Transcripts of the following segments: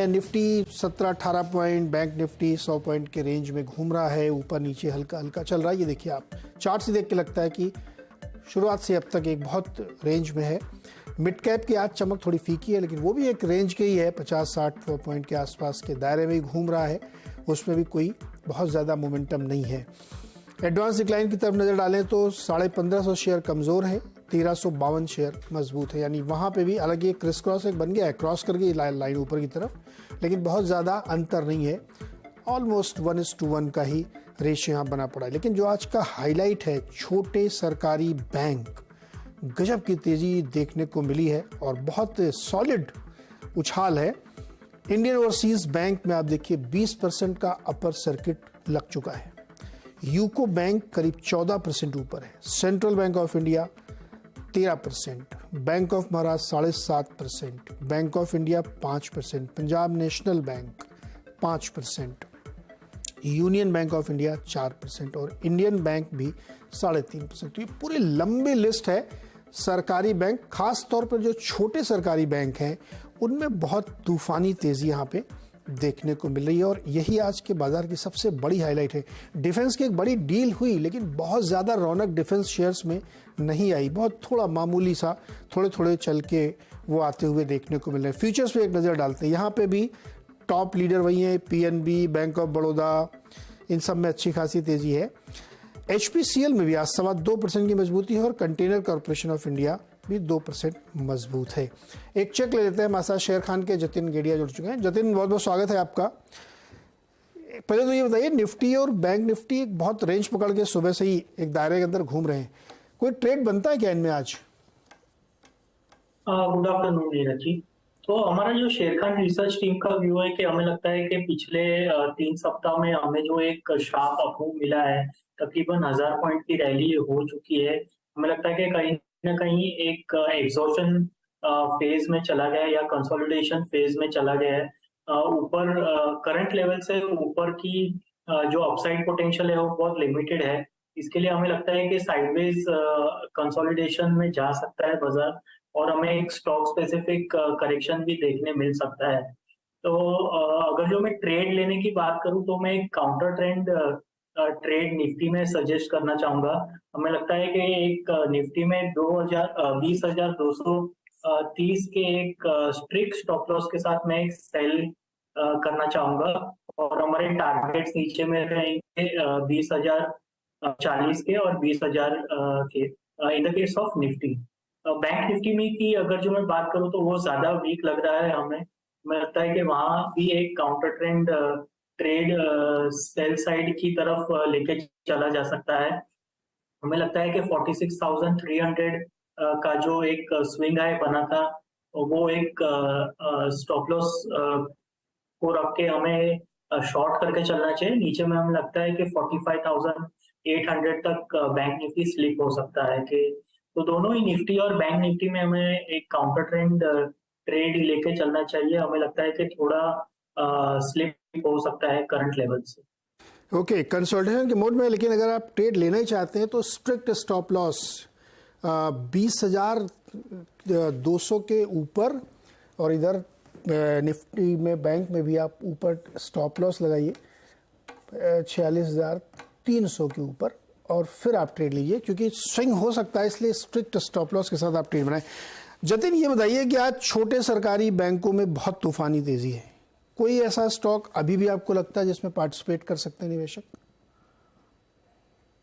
Nifty 17-18 point, bank Nifty 100 point के range में घूम रहा है, ऊपर नीचे हल्का हल्का चल रहा है। ये देखिए आप चार्ट से देख के लगता है कि शुरुआत से अब तक एक बहुत रेंज में है। मिड कैप की आज चमक थोड़ी फीकी है, लेकिन वो भी एक रेंज के ही है, 50-60 पॉइंट के आसपास के दायरे में ही घूम रहा है। उसमें भी कोई बहुत ज़्यादा मोमेंटम नहीं है। एडवांस डिक्लाइन की तरफ नज़र डालें तो 1550 शेयर कमज़ोर है, 1352 शेयर मजबूत है। यानी वहाँ पे भी अलग एक क्रिस क्रॉस एक बन गया है, क्रॉस करके लाइन ऊपर की तरफ, लेकिन बहुत ज़्यादा अंतर नहीं है। ऑलमोस्ट 1:1 का ही रेशियो यहाँ बना पड़ा है। लेकिन जो आज का हाईलाइट है, छोटे सरकारी बैंक, गजब की तेज़ी देखने को मिली है और बहुत सॉलिड उछाल है। इंडियन ओवरसीज़ बैंक में आप देखिए 20% का अपर सर्किट लग चुका है। यूको बैंक करीब 14% ऊपर है। Central bank of India 13%, bank of Maharashtra 7.5%, bank of India 5%, Punjab national bank 5%, union bank of India 4% और इंडियन बैंक भी 3.5%। तो ये पूरी लंबी लिस्ट है सरकारी बैंक। खास तौर पर जो छोटे सरकारी बैंक हैं उनमें बहुत तूफानी तेजी यहाँ पे देखने को मिल रही है और यही आज के बाजार की सबसे बड़ी हाईलाइट है। डिफेंस की एक बड़ी डील हुई, लेकिन बहुत ज़्यादा रौनक डिफेंस शेयर्स में नहीं आई। बहुत थोड़ा मामूली सा थोड़े थोड़े चल के वो आते हुए देखने को मिल रहे हैं। फ्यूचर्स पे एक नज़र डालते हैं। यहाँ पे भी टॉप लीडर वही हैं, पीएनबी, बैंक ऑफ बड़ौदा, इन सब में अच्छी खासी तेज़ी है। एचपीसीएल में भी आज 2.25% की मजबूती है और कंटेनर कॉर्पोरेशन ऑफ इंडिया भी 2% मजबूत है। एक चेक ले लेते हैं। हमारे साथ शेयर खान के जतिन गेडिया जुड़ चुके हैं। जतिन, बहुत बहुत स्वागत है आपका। पहले तो ये बताइए, निफ्टी और बैंक निफ्टी एक बहुत रेंज पकड़ के सुबह से ही एक दायरे के अंदर घूम रहे हैं, कोई ट्रेड बनता है क्या इनमें आज? Good afternoon Neeraj ji. तो हमारा जो शेर खान रिसर्च टीम का व्यू है कि हमें लगता है कि पिछले 3 सप्ताह में हमें जो एक शार्प अपमूव मिला है, तकरीबन 1000 पॉइंट की रैली हो चुकी है। हमें लगता है कि कहीं ना कहीं एक एग्जॉर्शन फेज में चला गया है या कंसोलिडेशन फेज में चला गया है। ऊपर करंट लेवल से ऊपर की जो अपसाइड पोटेंशियल है वो बहुत लिमिटेड है। इसके लिए हमें लगता है कि साइडवेज कंसोलिडेशन में जा सकता है बाजार और हमें एक स्टॉक स्पेसिफिक करेक्शन भी देखने मिल सकता है। तो अगर जो मैं ट्रेड लेने की बात करूं तो मैं एक काउंटर ट्रेंड ट्रेड निफ्टी में सजेस्ट करना चाहूंगा। हमें लगता है कि एक निफ्टी में 20,230 के एक स्ट्रिक्ट स्टॉप लॉस के साथ मैं एक सेल करना चाहूंगा और हमारे टारगेट्स नीचे में रहेंगे 20,040 के और 20,000 के in the case of Nifty. Bank Nifty में की अगर जो मैं बात करूं तो वो ज्यादा वीक लग रहा है हमें। मुझे लगता है कि वहां भी एक counter trend trade sell side की तरफ लेके चला जा सकता है। हमें लगता है कि 46,300 का जो एक स्विंग हाई बना था वो एक स्टॉप लॉस को रख के हमें शॉर्ट करके चलना चाहिए। नीचे में हमें लगता है कि 45,800 तक बैंक निफ्टी स्लिप हो सकता है कि तो दोनों ही निफ्टी और बैंक निफ्टी में हमें एक काउंटर ट्रेंड ट्रेड लेके चलना चाहिए। हमें लगता है कि थोड़ा स्लिप हो सकता है करंट लेवल से। ओके, कंसोलिडेशन के मोड में। लेकिन अगर आप ट्रेड लेना ही चाहते हैं तो स्ट्रिक्ट स्टॉप लॉस 20,200 के ऊपर और इधर निफ्टी में बैंक में भी आप ऊपर स्टॉप लॉस लगाइए 46,300 के ऊपर और फिर आप ट्रेड लीजिए, क्योंकि स्विंग हो सकता है, इसलिए स्ट्रिक्ट स्टॉप लॉस के साथ आप ट्रेड बनाएं। जतिन, ये बताइए कि आज छोटे सरकारी बैंकों में बहुत तूफानी तेजी है। कोई ऐसा स्टॉक अभी भी आपको लगता है जिसमें पार्टिसिपेट कर सकते हैं निवेशक?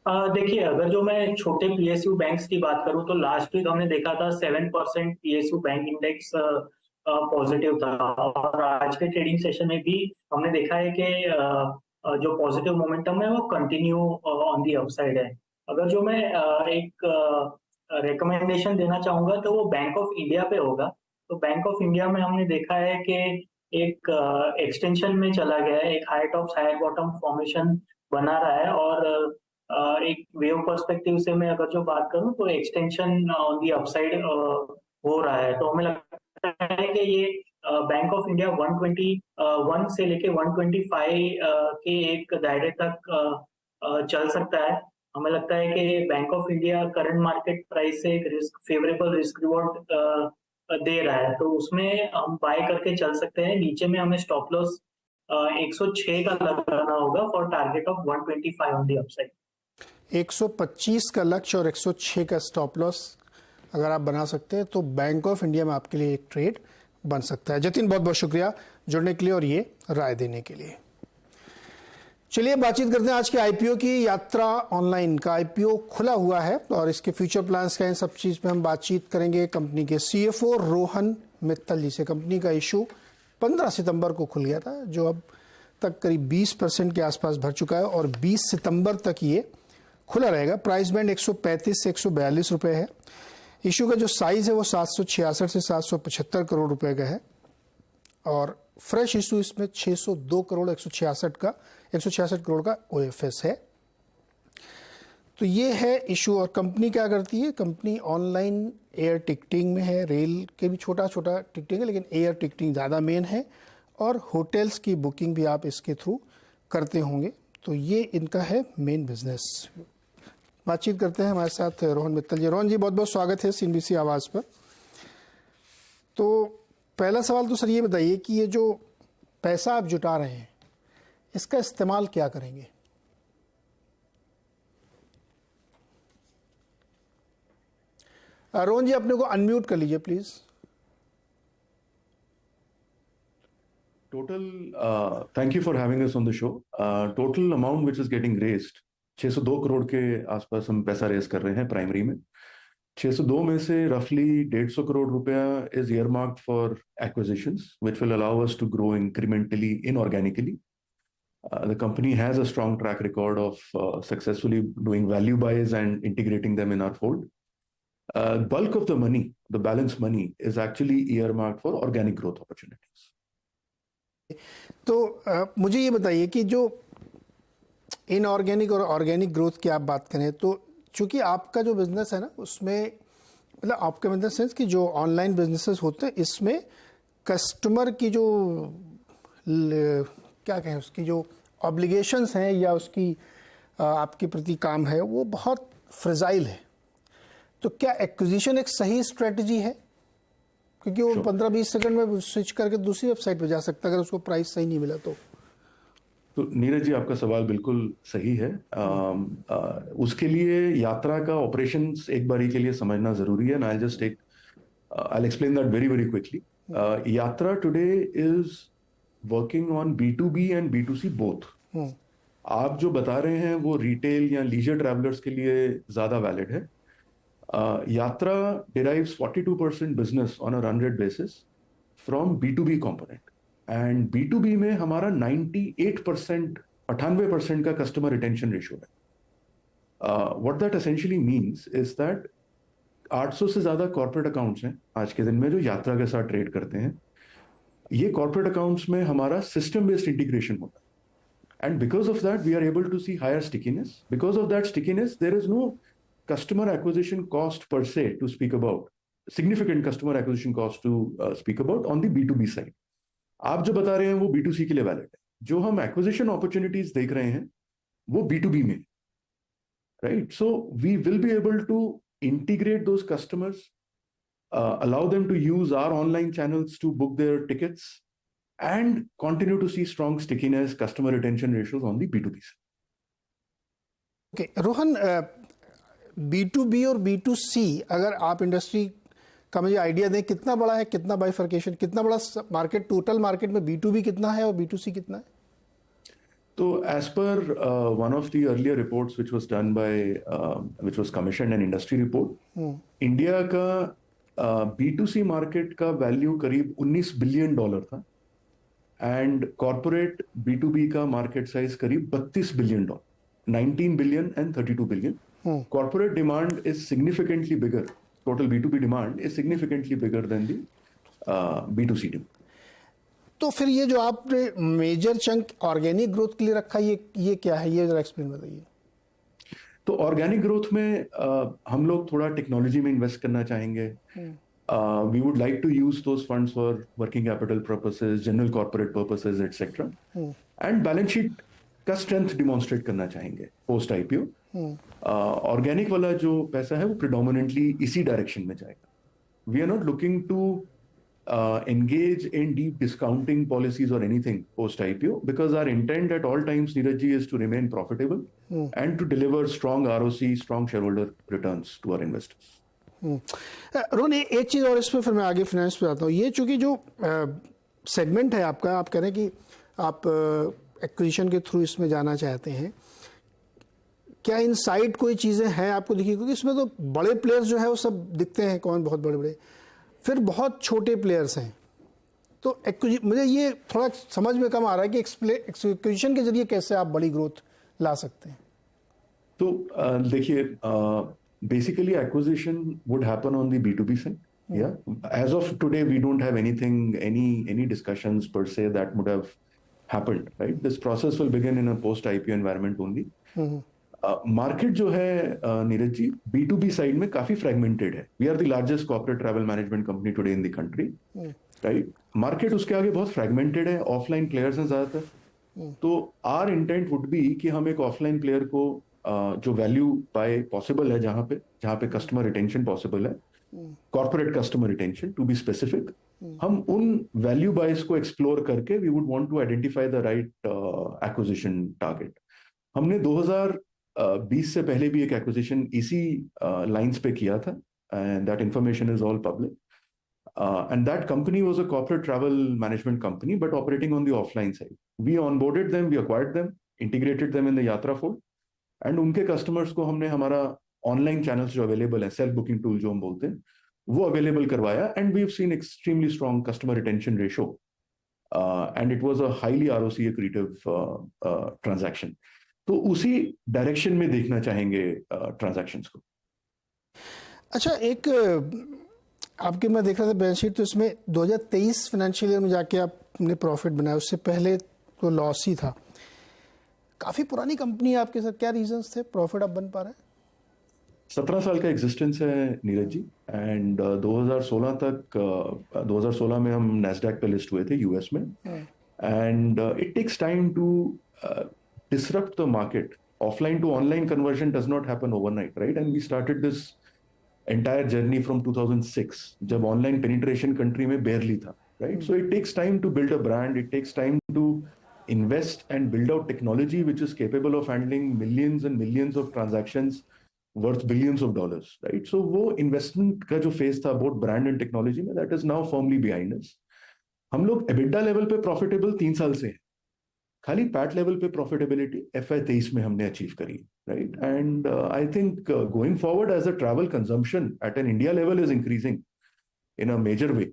देखिए, अगर जो मैं छोटे पीएसयू बैंक्स की बात करूं तो लास्ट वीक हमने देखा था 7% पीएसयू बैंक इंडेक्स पॉजिटिव था और आज के ट्रेडिंग सेशन में भी हमने देखा है कि जो पॉजिटिव मोमेंटम है वो कंटिन्यू ऑन दी अपसाइड है। अगर जो मैं एक रिकमेंडेशन देना चाहूंगा तो वो बैंक ऑफ इंडिया पे होगा। तो बैंक ऑफ इंडिया में हमने देखा है कि एक एक्सटेंशन में चला गया है, एक high top high bottom formation बना रहा है और एक वेव पर्सपेक्टिव से मैं अगर जो बात करूं तो एक्सटेंशन ऑन दी अपसाइड हो रहा है। तो हमें लगता है कि ये बैंक ऑफ इंडिया 121 से लेके 125 के एक दायरे तक चल सकता है। हमें लगता है कि bank of India current market price से एक रिस्क फेवरेबल रिस्क रिवॉर्ड दे रहा है, तो उसमें हम बाय करके चल सकते हैं। नीचे में हमें स्टॉप लॉस 106 का लगाना होगा for target of 125 on the upside. 125 का लक्ष्य और 106 का स्टॉप लॉस अगर आप बना सकते हैं तो बैंक ऑफ इंडिया में आपके लिए एक ट्रेड बन सकता है। जतिन, बहुत बहुत शुक्रिया जुड़ने के लिए और ये राय देने के लिए। चलिए बातचीत करते हैं आज के आईपीओ की। यात्रा ऑनलाइन का आईपीओ खुला हुआ है और इसके फ्यूचर प्लान्स क्या हैं, सब चीज़ पे हम बातचीत करेंगे कंपनी के सीएफओ रोहन मित्तल जी से। कंपनी का इशू 15 सितंबर को खुल गया था, जो अब तक करीब 20% के आसपास भर चुका है और 20 सितंबर तक ये खुला रहेगा। प्राइस बैंड 135 से 142 रुपये है। इशू का जो साइज है वो 766 से 775 करोड़ रुपए का है और फ्रेश इशू इसमें 602 करोड़ 166 करोड़ का ओएफएस है। तो ये है इशू। और कंपनी क्या करती है? कंपनी ऑनलाइन एयर टिकटिंग में है, रेल के भी छोटा छोटा टिकटिंग है, लेकिन एयर टिकटिंग ज़्यादा मेन है और होटल्स की बुकिंग भी आप इसके थ्रू करते होंगे। तो ये इनका है मेन बिजनेस। बातचीत करते हैं हमारे साथ रोहन मित्तल जी। रोहन जी, बहुत बहुत स्वागत है सीएनबीसी आवाज़ पर। तो पहला सवाल तो सर ये बताइए कि ये जो पैसा आप जुटा रहे हैं इसका इस्तेमाल क्या करेंगे? रोहन जी, अपने को अनम्यूट कर लीजिए please. Total, thank you for having us on the show. Total amount which is getting raised 602 crore के आसपास हम पैसा रेज कर रहे हैं प्राइमरी में। 602 में से रफली 150 करोड़ रुपया is earmarked for acquisitions which will allow us to grow incrementally inorganically. The company has a strong track record of successfully doing value buys and integrating them in our fold. Bulk of the money, the balance money, is actually earmarked for organic growth opportunities. तो मुझे ये बताइए कि जो inorganic और organic growth की आप बात करें तो चूंकि आपका जो बिजनेस है ना उसमें मतलब आपके मतलब सेंस कि जो ऑनलाइन बिजनेसेस होते हैं इसमें कस्टमर की जो क्या कहें उसकी जो ऑब्लिगेशंस हैं या उसकी आपके प्रति काम है वो बहुत फ्रेजाइल है। तो क्या एक्विजिशन एक सही स्ट्रेटजी है? क्योंकि वो 15-20 सेकंड में स्विच करके दूसरी वेबसाइट पे जा सकता है अगर उसको प्राइस सही नहीं मिला तो नीरज जी, आपका सवाल बिल्कुल सही है। उसके लिए यात्रा का ऑपरेशंस एक बारी के लिए समझना जरूरी है। I just take I explain that very very quickly. Yatra today is working on B2B and B2C both. आप जो बता रहे हैं वो रिटेल या लीजर ट्रैवलर्स के लिए ज्यादा वैलिड है। Yatra derives 42% business on a run rate basis from B2B component and B2B में हमारा 98% का customer retention ratio है। What that essentially means is that 800 से ज्यादा corporate accounts हैं आज के दिन में जो यात्रा के साथ ट्रेड करते हैं। ये corporate accounts में हमारा system based integration होता है and because of that we are able to see higher stickiness. Because of that stickiness there is no customer acquisition cost per se to speak about, significant customer acquisition cost to speak about on the B2B side. आप जो बता रहे हैं वो B2C के लिए valid है। जो हम acquisition opportunities देख रहे हैं वो B2B में, right? So we will be able to integrate those customers, allow them to use our online channels to book their tickets and continue to see strong stickiness, customer retention ratios on the B2B side. Okay, Rohan, B2B और B2C अगर आप industry का मुझे idea दें कितना बड़ा है, कितना बाइफर्केशन, कितना बड़ा मार्केट, टोटल मार्केट में B2B कितना है और B2C कितना है? तो as per one of the earlier reports which was done by which was commissioned an industry report, India का B2C मार्केट का वैल्यू करीब $19 बिलियन था एंड कॉर्पोरेट B2B का मार्केट साइज करीब $32 billion, 19 billion and 32 billion. Corporate demand is significantly bigger. Total B2B demand is significantly bigger than the B2C demand. तो फिर ये जो आपने मेजर चंक ऑर्गेनिक ग्रोथ के लिए रखा ये क्या है? ये जरा एक्सप्लेन बताइए। तो ऑर्गेनिक ग्रोथ में हम लोग थोड़ा टेक्नोलॉजी में इन्वेस्ट करना चाहेंगे। We would like to use those funds for working capital purposes, general corporate purposes, etc. And balance sheet का स्ट्रेंथ डिमॉन्स्ट्रेट करना चाहेंगे पोस्ट आईपीओ। ऑर्गेनिक वाला जो पैसा है वो प्रिडोमिनेंटली इसी डायरेक्शन में जाएगा। we are not looking to engage in deep discounting policies or anything post IPO, because our intent at all times, Neeraj ji, is to remain profitable and to deliver strong ROC, strong shareholder returns to our investors. Rohan, एक चीज़ और इसमें फिर मैं आगे finance पे आता हूँ। ये चूंकि जो सेगमेंट है आपका, आप कह रहे हैं कि आप एक्विजिशन के थ्रू इसमें जाना चाहते हैं, क्या इनसाइड कोई चीज़ें हैं आपको दिखी? क्योंकि इसमें तो बड़े प्लेयर्स जो है वो सब दिखते हैं, कौन बहुत बड़े बड़े, फिर बहुत छोटे प्लेयर्स हैं। तो मुझे ये थोड़ा समझ में कम आ रहा है कि एक्विजिशन के जरिए कैसे आप बड़ी ग्रोथ ला सकते हैं। तो देखिए, basically acquisition would happen on the B2B side. Yeah. As of today, we don't have anything, any discussions per se that would have happened, right? This process will begin in a post-IPO environment only. Market जो है Neeraj ji, B2B side में काफी fragmented है. We are the largest corporate travel management company today in the country, right? Market उसके आगे बहुत fragmented है, offline players हैं ज्यादातर. तो our intent would be कि हम एक offline player को जो वैल्यू बाय पॉसिबल है, जहां पे कस्टमर रिटेंशन पॉसिबल है, corporate customer retention to be specific, हम उन वैल्यू बायस को एक्सप्लोर करके we would want to identify the right acquisition target. हमने 2020 से पहले भी एक एक्विजिशन इसी लाइंस पे किया था, and that information is all public, and that company was a corporate travel management company but operating on the offline side. We onboarded them, we acquired them, integrated them in the Yatra fold, and उनके customers को हमने हमारा online channels जो available है, self booking tool जो हम बोलते हैं, वो अवेलेबल करवाया, and we have seen extremely strong customer retention ratio, and it was a highly ROC accretive transaction. तो उसी डायरेक्शन में देखना चाहेंगे ट्रांजैक्शंस को. अच्छा, एक आपके मैं देख रहा था बैलेंस शीट, तो इसमें 2023 फाइनेंशियल ईयर में जाके आपने प्रॉफिट बनाया, उससे पहले तो लॉस ही था. काफी पुरानी कंपनी है आपके साथ, क्या रीजंस थे प्रॉफिट अब बन पा रहे हैं? 17 साल का एग्जिस्टेंस है नीरज जी, एंड 2016 में हम नैस्डैक पे लिस्ट हुए थे यूएस में, and it takes time to disrupt the market. Offline to online conversion does not happen overnight, right? And we started this entire journey from 2006, जब online penetration country में barely था, right? So it takes time to build a brand. It takes time to invest and build out technology which is capable of handling millions and millions of transactions worth billions of dollars, right? So वो investment का जो phase था both brand and technology में, that is now firmly behind us. हम लोग EBITDA level पे profitable 3 साल से हैं. खाली पैट लेवल पे प्रॉफिटेबिलिटी FY23 में हमने अचीव करी, right? And I think going forward as a travel consumption at an India level is increasing in a major way.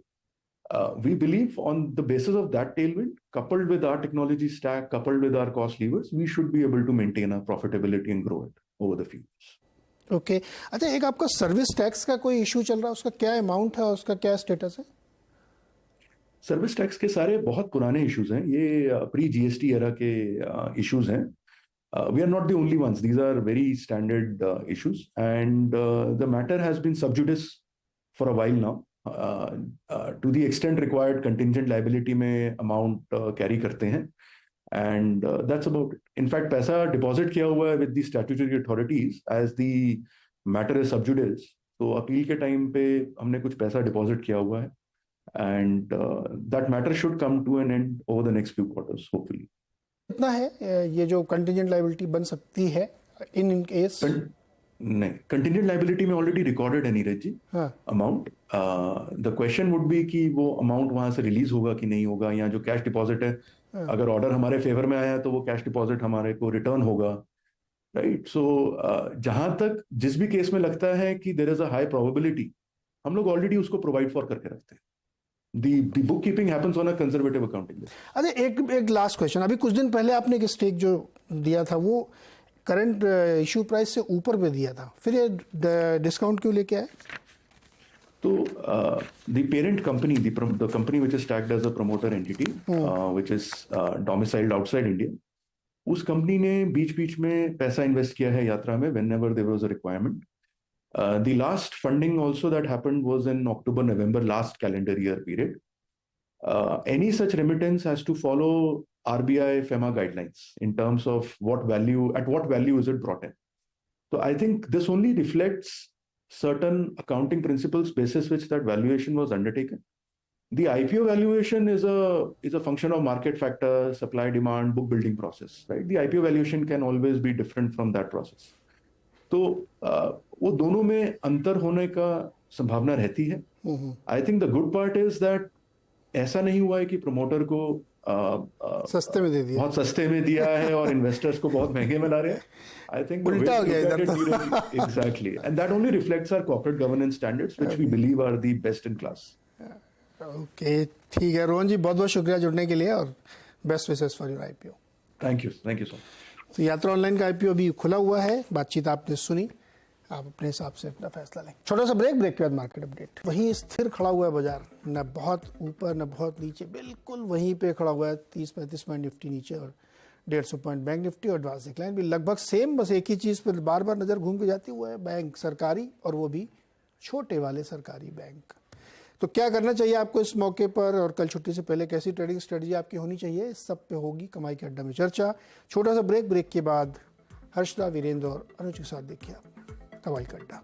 We believe on the basis of that tailwind, coupled with our technology stack, coupled with our cost levers, we should be able to maintain our profitability and grow it over the few years. Okay. अच्छा, एक आपका service tax का कोई issue चल रहा है, उसका क्या अमाउंट है और उसका क्या स्टेटस है? सर्विस टैक्स के सारे बहुत पुराने इश्यूज हैं, ये प्री GST एरा के इश्यूज हैं. We are not the only ones, these are very standard issues, and the matter has been sub judice for a while now. To the extent required contingent liability में amount carry करते हैं, and that's about it. In fact पैसा deposit किया हुआ है with the statutory authorities as the matter is sub judice. तो appeal के time पे हमने कुछ पैसा डिपॉजिट किया हुआ है, and that matter should come to an end over the next few quarters, hopefully. कितना है ये जो contingent liability बन सकती है in case? नहीं, contingent liability में already recorded है Neeraj ji amount. The question would be कि वो amount वहां से release होगा कि नहीं होगा, या जो cash deposit है, अगर order हमारे favor में आया तो वो cash deposit हमारे को return होगा, right? So जहां तक जिस भी केस में लगता है कि there is a high probability, हम लोग already उसको provide for करके रखते हैं. The bookkeeping happens on a conservative accounting list. अरे एक लास्ट क्वेश्चन, अभी कुछ दिन पहले आपने एक स्टेक जो दिया था वो करंट इशू प्राइस से ऊपर पे दिया था, फिर ये डिस्काउंट क्यों लेके आए? तो the parent company, the company which is tagged as a promoter entity, which is domiciled outside India, उस कंपनी ने बीच में पैसा इन्वेस्ट किया है यात्रा में whenever there was a requirement. The last funding also that happened was in October-November last calendar year period. Any such remittance has to follow RBI FEMA guidelines in terms of at what value is it brought in. So I think this only reflects certain accounting principles basis which that valuation was undertaken. The IPO valuation is a function of market factors, supply, demand, book building process, right? The IPO valuation can always be different from that process. तो वो दोनों में अंतर होने का संभावना रहती है. I think the good part is that ऐसा नहीं हुआ है कि प्रमोटर को सस्ते में दे दिया, बहुत सस्ते में दिया है और इन्वेस्टर्स को बहुत महंगे में ला रहे हैं. आई थिंक उल्टा हो गया इधर तो. Exactly, and that only reflects our corporate governance standards which we believe are the best in class. Okay, ठीक है रोहन जी, बहुत बहुत शुक्रिया जुड़ने के लिए और best wishes for your IPO. Thank you so much. तो यात्रा ऑनलाइन का आईपीओ अभी खुला हुआ है, बातचीत आपने सुनी, आप अपने हिसाब से अपना फैसला लें. छोटा सा ब्रेक के बाद मार्केट अपडेट. वहीं स्थिर खड़ा हुआ है बाजार, न बहुत ऊपर न बहुत नीचे, बिल्कुल वहीं पे खड़ा हुआ है. 30-35 पॉइंट निफ्टी नीचे और 150 पॉइंट बैंक निफ्टी, और एडवांस डिक्लाइन भी लगभग सेम. बस एक ही चीज़ पर बार बार नज़र घूम के जाती हुआ है, बैंक सरकारी, और वो भी छोटे वाले सरकारी बैंक. तो क्या करना चाहिए आपको इस मौके पर, और कल छुट्टी से पहले कैसी ट्रेडिंग स्ट्रेटजी आपकी होनी चाहिए, इस सब पे होगी कमाई के अड्डा में चर्चा. छोटा सा ब्रेक के बाद हर्षदा, वीरेंद्र और अनुज के साथ देखिए आप कमाई का अड्डा.